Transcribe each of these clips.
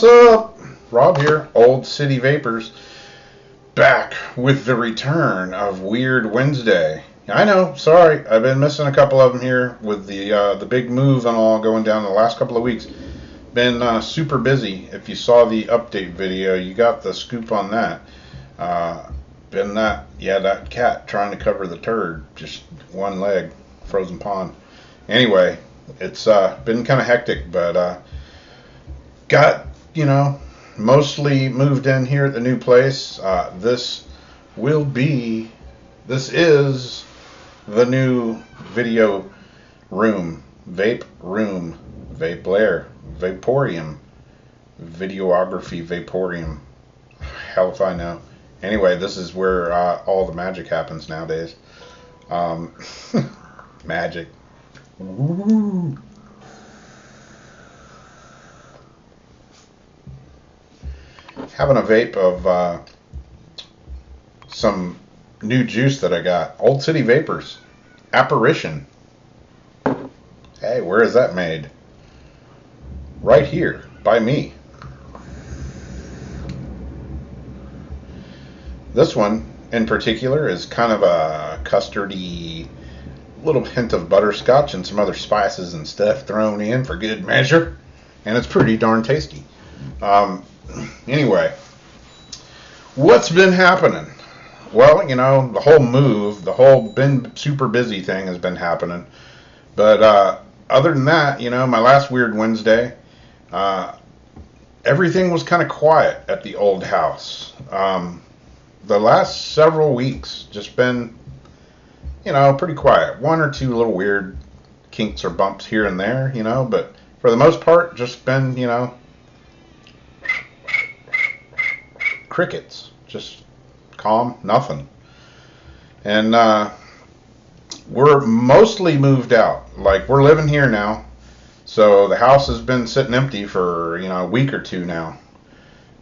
What's up? Rob here, Old City Vapors, back with the return of Weird Wednesday. I know, sorry, I've been missing a couple of them here with the big move and all going down the last couple of weeks. Been super busy. If you saw the update video, you got the scoop on that. That cat trying to cover the turd, just one leg, frozen pond. Anyway, it's been kind of hectic, but got, mostly moved in here at the new place. This is the new video room, vape room, vape lair, vaporium, videography, vaporium. Hell if I know. Anyway, this is where all the magic happens nowadays. Magic. Ooh. Having a vape of some new juice that I got. Old City Vapors. Apparition. Hey, where is that made? Right here, by me. This one, in particular, is kind of a custardy, little hint of butterscotch and some other spices and stuff thrown in for good measure. And it's pretty darn tasty. Anyway, what's been happening? Well, the whole move, the whole been super busy thing has been happening. But other than that, my last Weird Wednesday, everything was kind of quiet at the old house. The last several weeks just been, pretty quiet. One or two little weird kinks or bumps here and there, but for the most part, just been, crickets, just calm, nothing. And we're mostly moved out. Like, we're living here now, so the house has been sitting empty for a week or two now.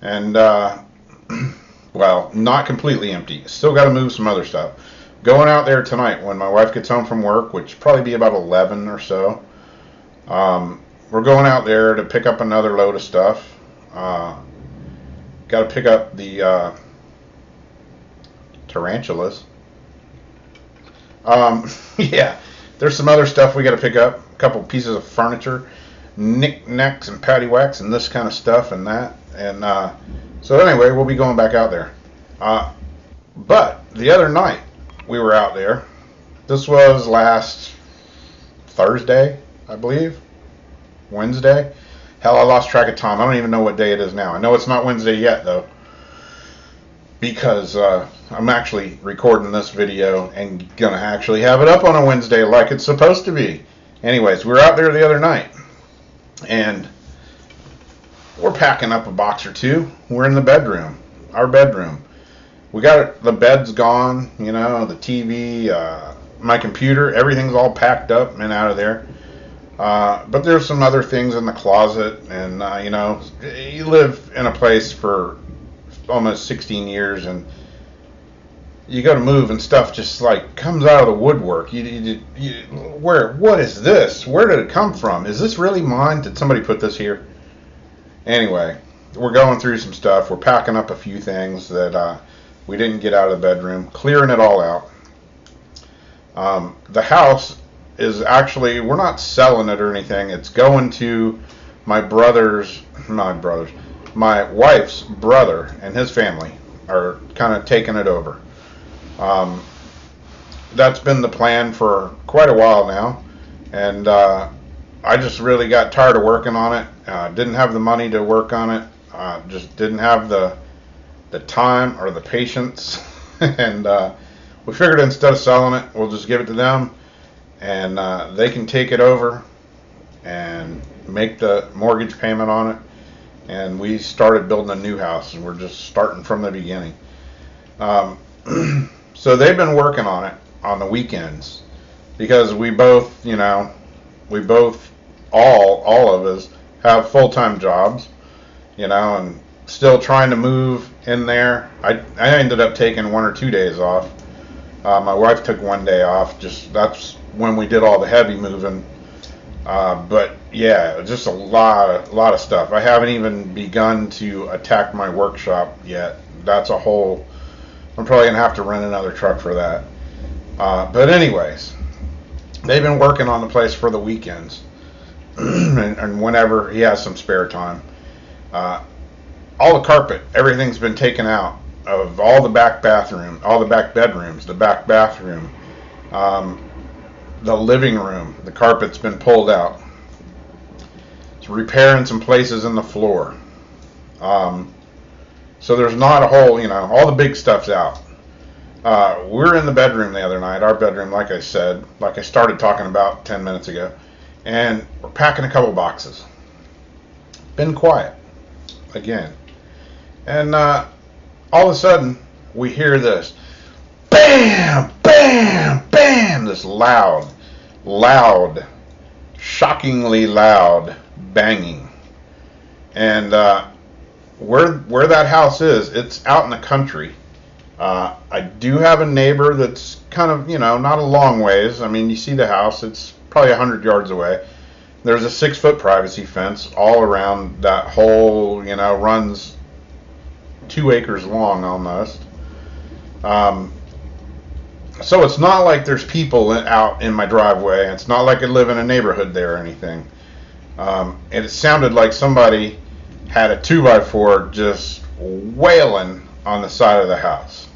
And well, not completely empty, still got to move some other stuff. Going out there tonight when my wife gets home from work, which probably be about 11 or so. We're going out there to pick up another load of stuff. Got to pick up the tarantulas. Yeah, there's some other stuff we got to pick up. A couple pieces of furniture, knickknacks and paddywhacks and this kind of stuff and that. And so anyway, we'll be going back out there. But the other night we were out there. This was last Thursday, I believe. Wednesday. Hell, I lost track of time. I don't even know what day it is now. I know it's not Wednesday yet, though, because I'm actually recording this video and gonna actually have it up on a Wednesday like it's supposed to be. Anyways, we were out there the other night, and we're packing up a box or two. We're in the bedroom, our bedroom. We got the bed's gone, the TV, my computer, everything's all packed up and out of there. But there's some other things in the closet, and you live in a place for almost 16 years, and you go to move, and stuff just like comes out of the woodwork. What is this? Where did it come from? Is this really mine? Did somebody put this here? Anyway, we're going through some stuff. We're packing up a few things that we didn't get out of the bedroom, clearing it all out. The house is actually, we're not selling it or anything. It's going to my wife's brother and his family are kind of taking it over. That's been the plan for quite a while now, and I just really got tired of working on it. Didn't have the money to work on it. Just didn't have the time or the patience. And we figured instead of selling it, we'll just give it to them, and they can take it over and make the mortgage payment on it. And we started building a new house, and we're just starting from the beginning. So they've been working on it on the weekends, because we both, all of us have full-time jobs, and still trying to move in there. I ended up taking 1 or 2 days off. My wife took 1 day off. That's when we did all the heavy moving. But yeah, just a lot of stuff. I haven't even begun to attack my workshop yet. That's a whole. I'm probably gonna have to rent another truck for that. But anyways, they've been working on the place for the weekends, and whenever he has some spare time. All the carpet, everything's been taken out of all the back bathroom, all the back bedrooms, the back bathroom, the living room. The carpet's been pulled out. It's repairing some places in the floor. So there's not a whole, all the big stuff's out. We're in the bedroom the other night, our bedroom, like I said, like I started talking about 10 minutes ago, and we're packing a couple boxes. Been quiet again. And all of a sudden, we hear this bam, bam, bam, this loud, shockingly loud banging. And where that house is, it's out in the country. I do have a neighbor that's kind of, not a long ways. I mean, you see the house, it's probably 100 yards away. There's a 6-foot privacy fence all around that whole, runs 2 acres long almost. So it's not like there's people out in my driveway. It's not like I live in a neighborhood there or anything. And it sounded like somebody had a 2x4 just wailing on the side of the house.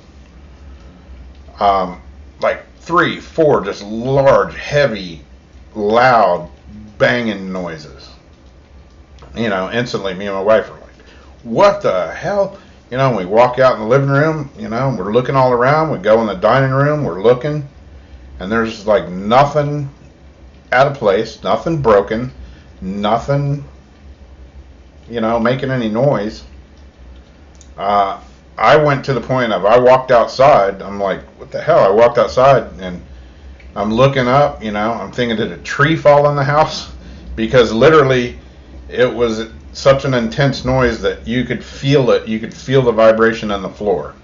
Like 3, 4 just large, heavy, loud, banging noises. Instantly me and my wife are like, what the hell? We walk out in the living room, we're looking all around. We go in the dining room, we're looking, and there's like nothing out of place, nothing broken, nothing, making any noise. I went to the point of, I walked outside. I'm like, what the hell? I walked outside and I'm looking up, I'm thinking, did a tree fall in the house? Because literally it was such an intense noise that you could feel it. You could feel the vibration on the floor.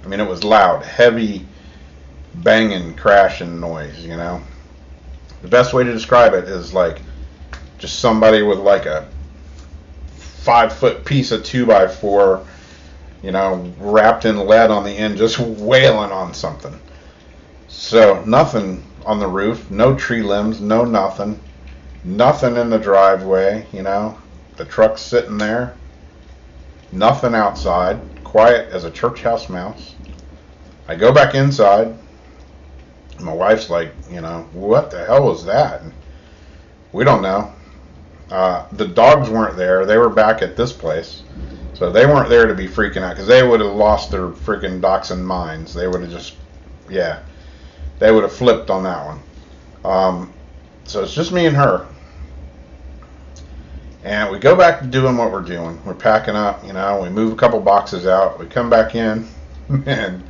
I mean, it was loud, heavy, banging, crashing noise, The best way to describe it is like just somebody with like a 5-foot piece of 2x4, wrapped in lead on the end, just wailing on something. So nothing on the roof, no tree limbs, no nothing. Nothing in the driveway, The truck's sitting there. Nothing outside. Quiet as a church house mouse. I go back inside. My wife's like, what the hell was that? And we don't know. The dogs weren't there. They were back at this place. So they weren't there to be freaking out, because they would have lost their freaking dachshund minds. They would have just, they would have flipped on that one. So it's just me and her. And we go back to doing what we're doing. We're packing up, we move a couple boxes out. We come back in, and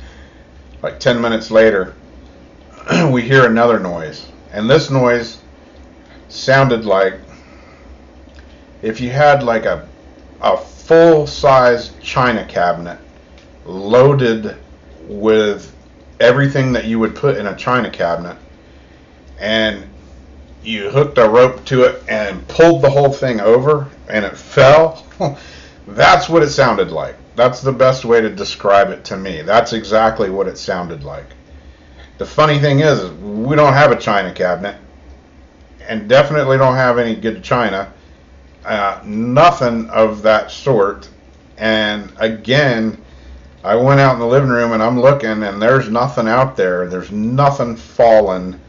like 10 minutes later, we hear another noise. And this noise sounded like if you had like a full-size china cabinet loaded with everything that you would put in a china cabinet, and you hooked a rope to it and pulled the whole thing over and it fell. That's what it sounded like. That's the best way to describe it to me. That's exactly what it sounded like. The funny thing is we don't have a china cabinet, and definitely don't have any good china. Nothing of that sort. And again, I went out in the living room and I'm looking, and there's nothing out there. There's nothing fallen.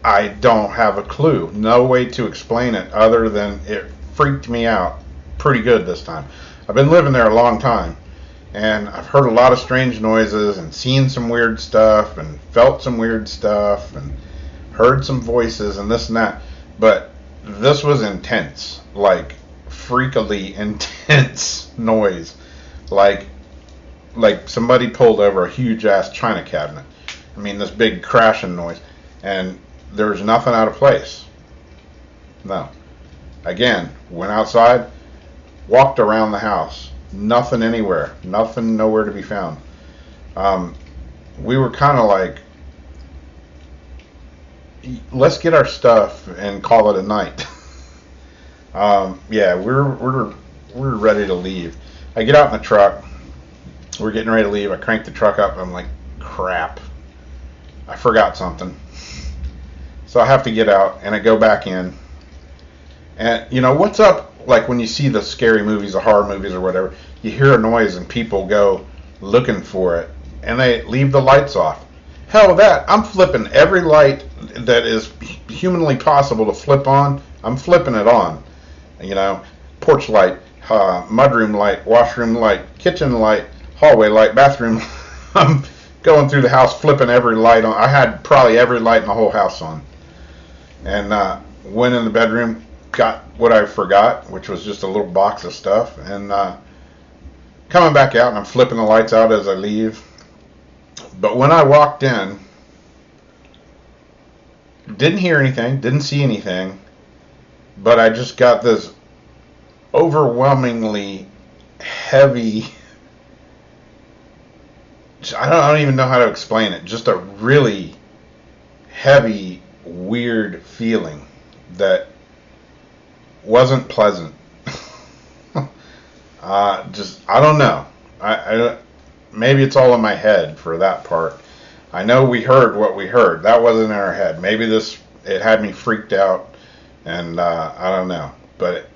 I don't have a clue. No way to explain it other than it freaked me out pretty good this time. I've been living there a long time, and I've heard a lot of strange noises and seen some weird stuff and felt some weird stuff and heard some voices and this and that. But this was intense, like freakily intense noise, like somebody pulled over a huge ass china cabinet. I mean, this big crashing noise, and there was nothing out of place. No. Again, went outside, walked around the house, nothing anywhere, nothing nowhere to be found. We were kind of like, let's get our stuff and call it a night. Yeah, we're ready to leave. I get out in the truck. We're getting ready to leave. I crank the truck up. I'm like, crap. I forgot something. So I have to get out, and I go back in. And you know what's up? Like when you see the scary movies, the horror movies, or whatever, you hear a noise and people go looking for it, and they leave the lights off. Hell, I'm flipping every light that is humanly possible to flip on. I'm flipping it on. You know, porch light, mudroom light, washroom light, kitchen light, hallway light, bathroom. I'm going through the house flipping every light on. I had probably every light in the whole house on. And went in the bedroom, got what I forgot, which was just a little box of stuff. And coming back out, and I'm flipping the lights out as I leave. But when I walked in, didn't hear anything, didn't see anything, but I just got this overwhelmingly heavy, I don't even know how to explain it, just a really heavy, weird feeling that wasn't pleasant. I don't know. Maybe it's all in my head for that part. I know we heard what we heard. That wasn't in our head. Maybe it had me freaked out, and I don't know. But it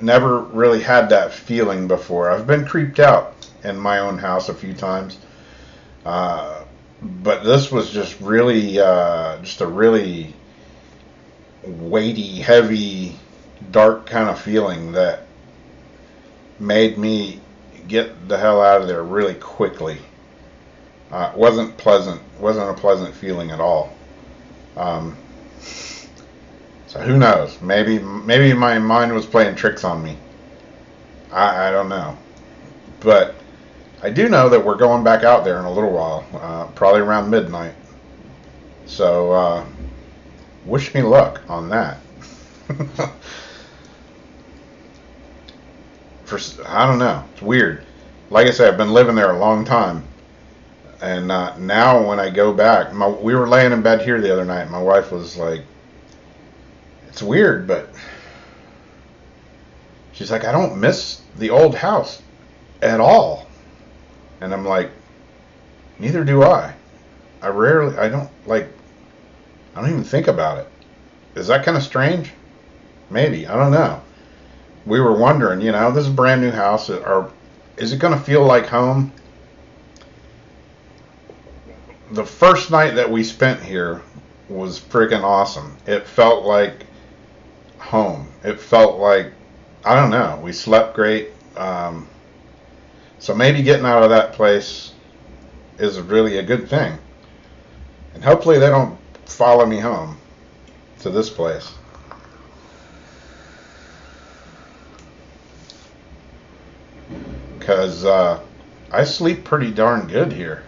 never really had that feeling before. I've been creeped out in my own house a few times. But this was just really, just a really weighty, heavy, dark kind of feeling that made me get the hell out of there really quickly. It wasn't pleasant. Wasn't a pleasant feeling at all. So who knows? Maybe my mind was playing tricks on me. I don't know. But I do know that we're going back out there in a little while, probably around midnight. So wish me luck on that. I don't know. It's weird. Like I said, I've been living there a long time. And now when I go back, we were laying in bed here the other night. My wife was like, it's weird, but she's like, I don't miss the old house at all. And I'm like, neither do I. I don't even think about it. Is that kind of strange? Maybe. I don't know. We were wondering, this is a brand new house. Is it going to feel like home? The first night that we spent here was freaking awesome. It felt like home. It felt like, I don't know, we slept great. So maybe getting out of that place is really a good thing. And hopefully they don't follow me home to this place. Because I sleep pretty darn good here.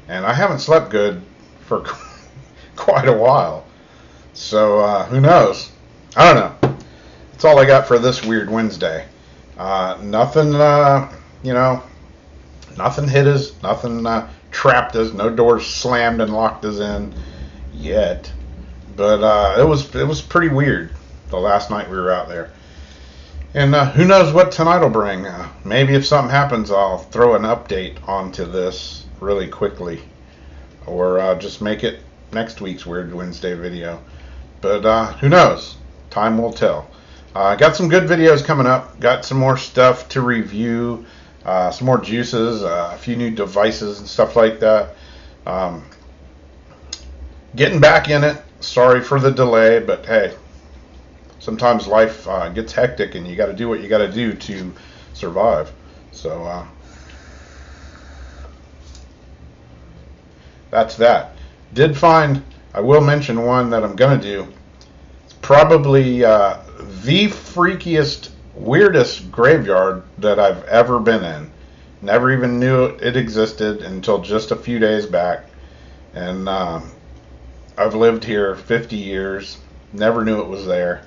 And I haven't slept good for quite a while. So who knows? I don't know. That's all I got for this weird Wednesday. Nothing, nothing hit us. Nothing trapped us. No doors slammed and locked us in yet. But it was pretty weird the last night we were out there. And who knows what tonight will bring. Maybe if something happens, I'll throw an update onto this really quickly. Or just make it next week's Weird Wednesday video. But who knows? Time will tell. Got some good videos coming up. Got some more stuff to review. Some more juices. A few new devices and stuff like that. Getting back in it. Sorry for the delay, but hey. Sometimes life gets hectic and you got to do what you got to do to survive. So that's that. I will mention one that I'm going to do. It's probably the freakiest, weirdest graveyard that I've ever been in. Never even knew it existed until just a few days back. And I've lived here 50 years. Never knew it was there.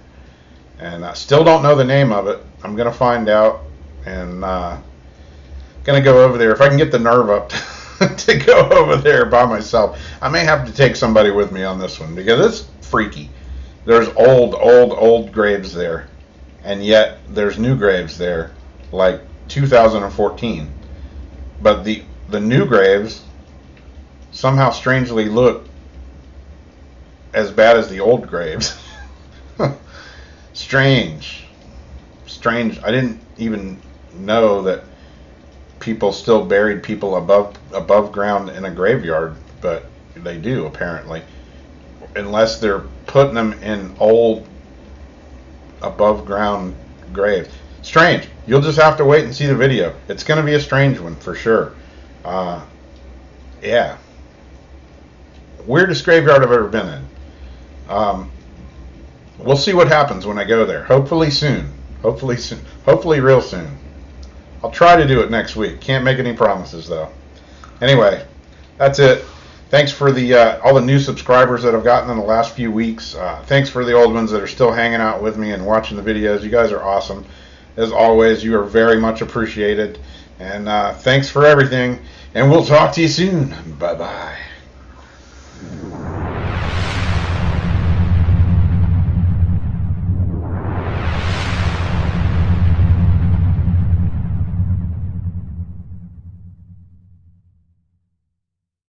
And I still don't know the name of it. I'm going to find out and going to go over there. If I can get the nerve up to go over there by myself. I may have to take somebody with me on this one because it's freaky. There's old graves there, and yet there's new graves there, like 2014. But the new graves somehow strangely look as bad as the old graves. Strange. I didn't even know that people still buried people above ground in a graveyard, but they do apparently. Unless they're putting them in old above ground graves. Strange. You'll just have to wait and see the video. It's going to be a strange one for sure. Yeah. Weirdest graveyard I've ever been in. We'll see what happens when I go there. Hopefully soon. Hopefully real soon. I'll try to do it next week. Can't make any promises though. Anyway, that's it. Thanks for all the new subscribers that I've gotten in the last few weeks. Thanks for the old ones that are still hanging out with me and watching the videos. You guys are awesome. As always, you are very much appreciated. And thanks for everything. And we'll talk to you soon. Bye-bye.